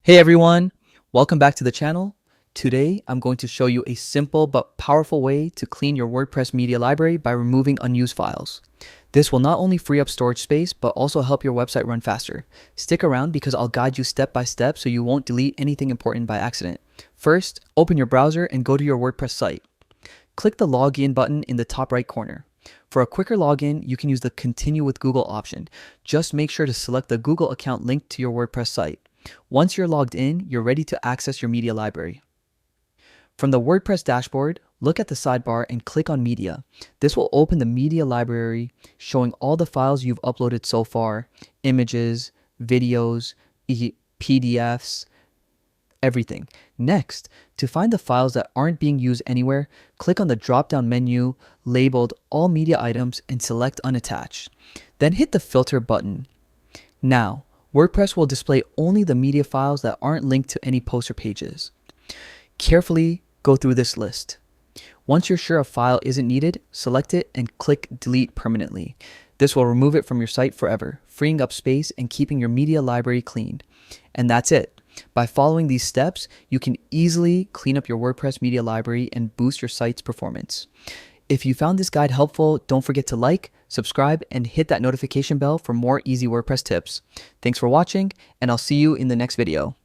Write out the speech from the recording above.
Hey everyone, welcome back to the channel. Today I'm going to show you a simple but powerful way to clean your WordPress media library by removing unused files. This will not only free up storage space but also help your website run faster. Stick around because I'll guide you step by step so you won't delete anything important by accident. First, open your browser and go to your WordPress site. Click the login button in the top right corner. For a quicker login, you can use the Continue with Google option. Just make sure to select the Google account linked to your WordPress site. Once you're logged in, you're ready to access your media library. From the WordPress dashboard, look at the sidebar and click on Media. This will open the media library showing all the files you've uploaded so far, images, videos, PDFs, everything. Next, to find the files that aren't being used anywhere, click on the drop-down menu labeled All Media Items and select Unattached. Then hit the Filter button. Now, WordPress will display only the media files that aren't linked to any posts or pages. Carefully go through this list. Once you're sure a file isn't needed, select it and click Delete permanently. This will remove it from your site forever, freeing up space and keeping your media library clean. And that's it. By following these steps, you can easily clean up your WordPress media library and boost your site's performance. If you found this guide helpful, don't forget to like, subscribe, and hit that notification bell for more easy WordPress tips. Thanks for watching, and I'll see you in the next video.